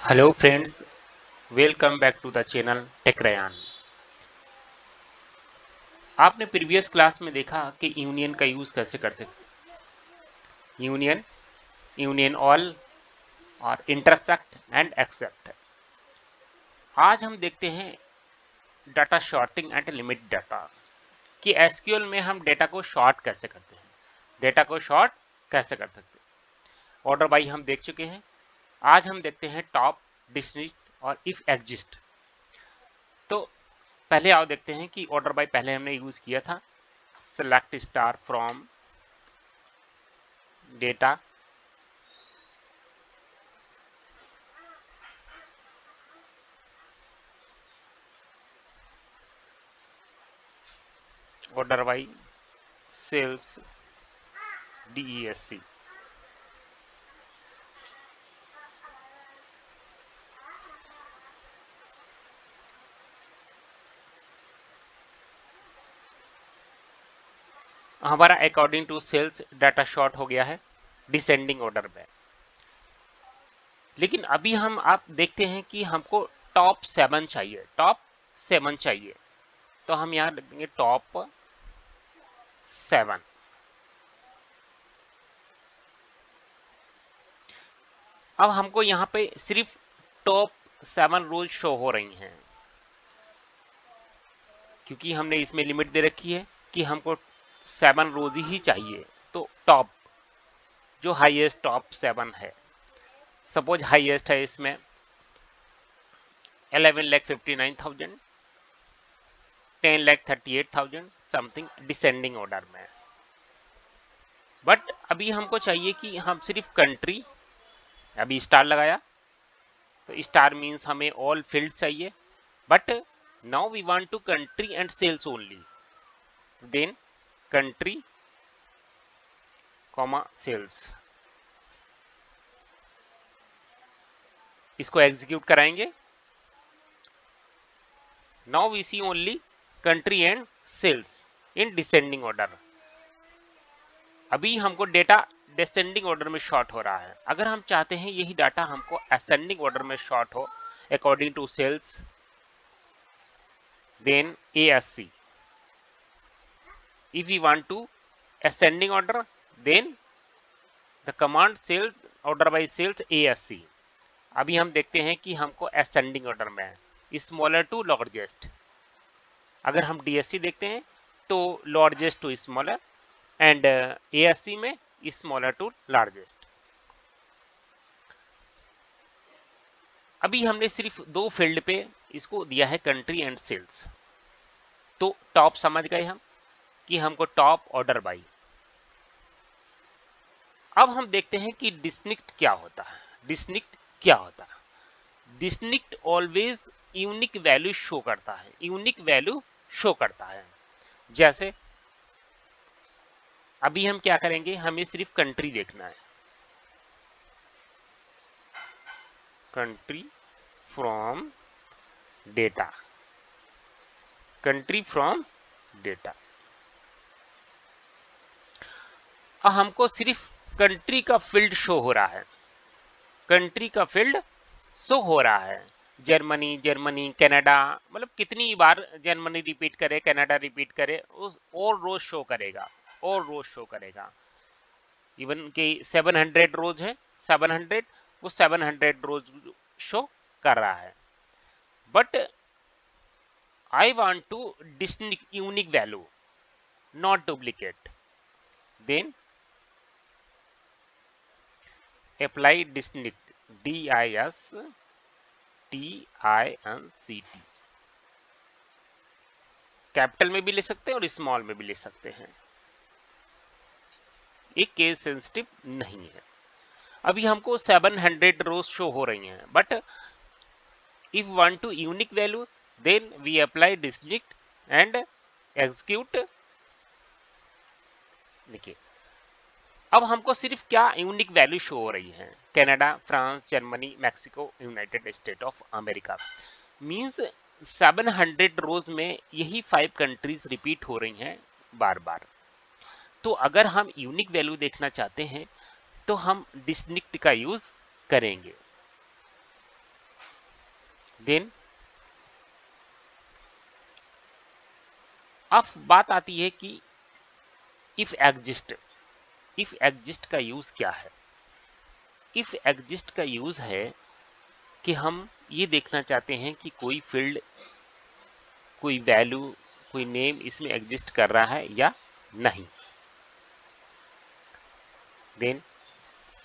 Hello friends, welcome back to the channel टेकरयान। आपने previous class में देखा कि यूनियन का यूज कैसे करते थे। यूनियन, यूनियन ऑल और इंटरसेक्ट एंड एक्सेप्ट। आज हम देखते हैं data sorting and limit data कि एसक्यूएल में हम डेटा को शॉर्ट कैसे करते हैं, डेटा को शॉर्ट कैसे कर सकते हैं। ऑर्डर बाई हम देख चुके हैं। आज हम देखते हैं टॉप, डिस्निस्ट और इफ एग्जिस्ट। तो पहले आओ देखते हैं कि ऑर्डर बाय पहले हमने यूज किया था। Select star from data, order by sales, DESC। हमारा according to sales data sort हो गया है डिसेंडिंग ऑर्डर में। लेकिन अभी हम आप देखते हैं कि हमको टॉप 7 चाहिए, टॉप 7 चाहिए। तो हम यहां लिख देंगे टॉप 7। अब हमको यहाँ पे सिर्फ टॉप 7 रोज शो हो रही हैं, क्योंकि हमने इसमें लिमिट दे रखी है कि हमको 7 रोज ही चाहिए। तो टॉप जो हाईएस्ट टॉप 7 है, सपोज हाईएस्ट है इसमें 11,59,000, 10,38,000 समथिंग डिसेंडिंग ऑर्डर में। बट अभी हमको चाहिए कि हम सिर्फ कंट्री, अभी स्टार लगाया तो स्टार मींस हमें ऑल फील्ड चाहिए। But now we want to country and sales only, then country comma sales. इसको एग्जीक्यूट कराएंगे। Now we see only country and sales in descending order. अभी हमको डेटा डिसेंडिंग ऑर्डर में sort हो रहा है। अगर हम चाहते हैं यही डाटा हमको असेंडिंग ऑर्डर में शॉर्ट हो according to sales, then ASC। if we want to ascending order, then the command sales order by sales ASC। अभी हम देखते हैं कि हमको असेंडिंग ऑर्डर में है, स्मॉलर टू लार्जेस्ट। अगर हम DSC देखते हैं तो largest to smaller and ASC में स्मॉलर टू लार्जेस्ट। अभी हमने सिर्फ 2 फील्ड पे इसको दिया है कंट्री एंड सेल्स। तो टॉप समझ गए हम कि हमको टॉप ऑर्डर बाई। अब हम देखते हैं कि डिस्निक्ट क्या होता है। डिस्निक्ट क्या होता है? डिस्निक्ट ऑलवेज यूनिक वैल्यू शो करता है, यूनिक वैल्यू शो करता है। जैसे अभी हम क्या करेंगे, हमें सिर्फ कंट्री देखना है, country from data, country from data. अब हमको सिर्फ कंट्री का फील्ड शो हो रहा है, कंट्री का फील्ड शो हो रहा है। जर्मनी, जर्मनी, कनाडा, मतलब कितनी बार जर्मनी रिपीट करे, कनाडा रिपीट करे, उस और रोज शो करेगा, और रोज शो करेगा। इवन के 700 रोज है, 700, वो 700 रोज शो कर रहा है। But I want to distinct unique value, not duplicate, then apply distinct, DISTINCT। Capital में भी ले सकते हैं और स्मॉल में भी ले सकते हैं, एक केस सेंसिटिव नहीं है। अभी हमको 700 रोज शो हो रही हैं, but if want to unique value, then we apply district and execute. देखिए अब हमको सिर्फ क्या यूनिक वैल्यू शो हो रही है, Canada, France, Germany, Mexico, United state of America. Means 700 रोज में यही 5 कंट्रीज रिपीट हो रही हैं बार बार। तो अगर हम यूनिक वैल्यू देखना चाहते हैं तो हम डिस्टिंक्ट का यूज करेंगे। देन अब बात आती है कि इफ एग्जिस्ट, इफ एग्जिस्ट का यूज क्या है? इफ एग्जिस्ट का यूज है कि हम ये देखना चाहते हैं कि कोई फील्ड, कोई वैल्यू, कोई नेम इसमें एग्जिस्ट कर रहा है या नहीं। देन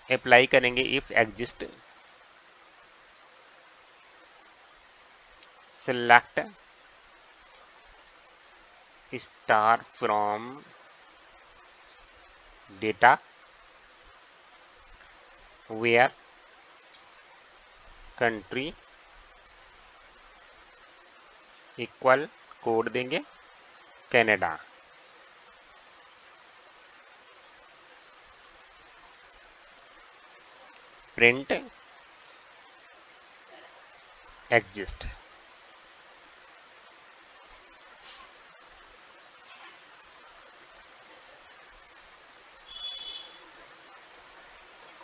अप्लाई करेंगे if exist, select star from data where country equal code देंगे कनाडा, प्रिंट एग्जिस्ट।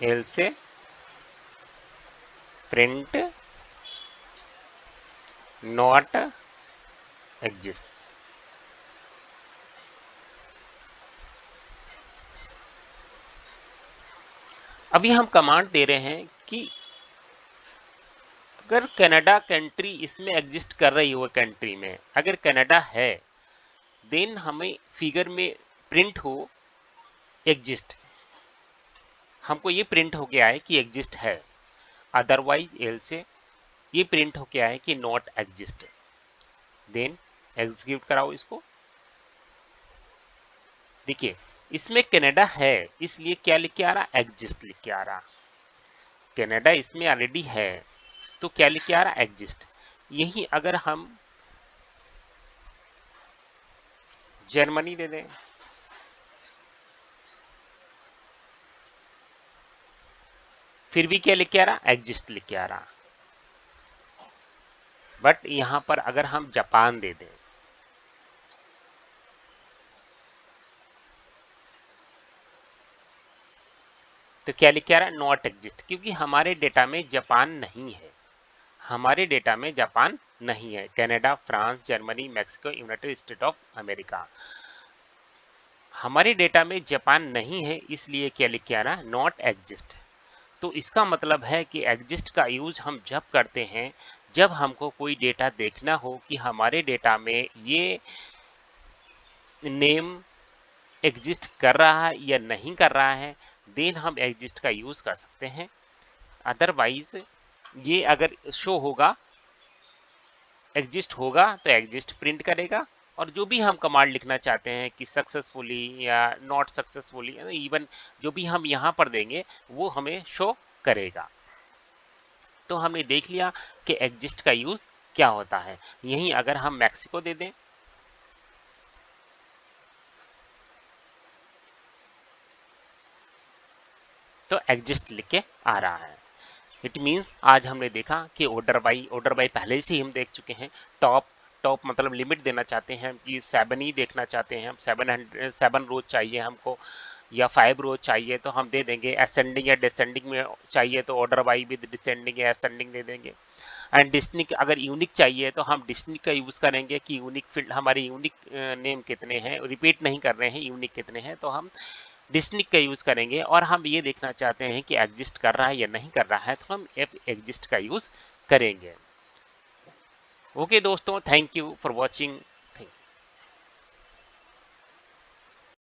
एल से प्रिंट नॉट एग्जिस्ट। अभी हम कमांड दे रहे हैं कि अगर कनाडा कंट्री इसमें एग्जिस्ट कर रही हो, कंट्री में अगर कनाडा है, देन हमें फिगर में प्रिंट हो एग्जिस्ट, हमको ये प्रिंट हो गया है कि एग्जिस्ट है। अदरवाइज एल से ये प्रिंट हो गया है कि नॉट एग्जिस्ट। देन एग्जीक्यूट कराओ इसको। देखिए इसमें कनाडा है, इसलिए क्या लिख के आ रहा? एग्जिस्ट लिख के आ रहा। कनाडा इसमें ऑलरेडी है तो क्या लिख के आ रहा? एग्जिस्ट। यही अगर हम जर्मनी दे दें, फिर भी क्या लिख के आ रहा? एग्जिस्ट लिख के आ रहा। बट यहां पर अगर हम जापान दे दें, तो क्या लिख के आ रहा? नॉट एग्जिस्ट, क्योंकि हमारे डेटा में जापान नहीं है। हमारे डेटा में जापान नहीं है। Canada, France, Germany, Mexico, United state of America, हमारे डेटा में जापान नहीं है, इसलिए क्या लिख के आ रहा? Not exist. तो इसका मतलब है कि एग्जिस्ट का यूज हम जब करते हैं जब हमको कोई डेटा देखना हो कि हमारे डेटा में ये नेम एग्जिस्ट कर रहा है या नहीं कर रहा है, देन हम एग्जिस्ट का यूज कर सकते हैं। अदरवाइज ये अगर शो होगा, एग्जिस्ट होगा तो एग्जिस्ट प्रिंट करेगा, और जो भी हम कमांड लिखना चाहते हैं कि सक्सेसफुली या नॉट सक्सेसफुली, इवन जो भी हम यहाँ पर देंगे वो हमें शो करेगा। तो हमने देख लिया कि एग्जिस्ट का यूज क्या होता है। यहीं अगर हम मैक्सिको दे दें, तो एग्जिस्ट लिख के आ रहा है। इट मीन्स आज हमने देखा कि ऑर्डर बाई पहले से ही हम देख चुके हैं। टॉप, टॉप मतलब लिमिट देना चाहते हैं कि 7 ही देखना चाहते हैं हम, 7 रोज चाहिए हमको या 5 रोज चाहिए तो हम दे देंगे। असेंडिंग या डिसेंडिंग में चाहिए तो ऑर्डर बाई विद डिसेंडिंग या असेंडिंग दे देंगे। एंड डिस्निक अगर यूनिक चाहिए तो हम डिस्निक का यूज करेंगे कि यूनिक फील्ड, हमारे यूनिक नेम कितने हैं, रिपीट नहीं कर रहे हैं, यूनिक कितने हैं, तो हम डिस्निक का यूज करेंगे। और हम ये देखना चाहते हैं कि एग्जिस्ट कर रहा है या नहीं कर रहा है, तो हम एफ एग्जिस्ट का यूज करेंगे। ओके दोस्तों, थैंक यू फॉर वॉचिंग।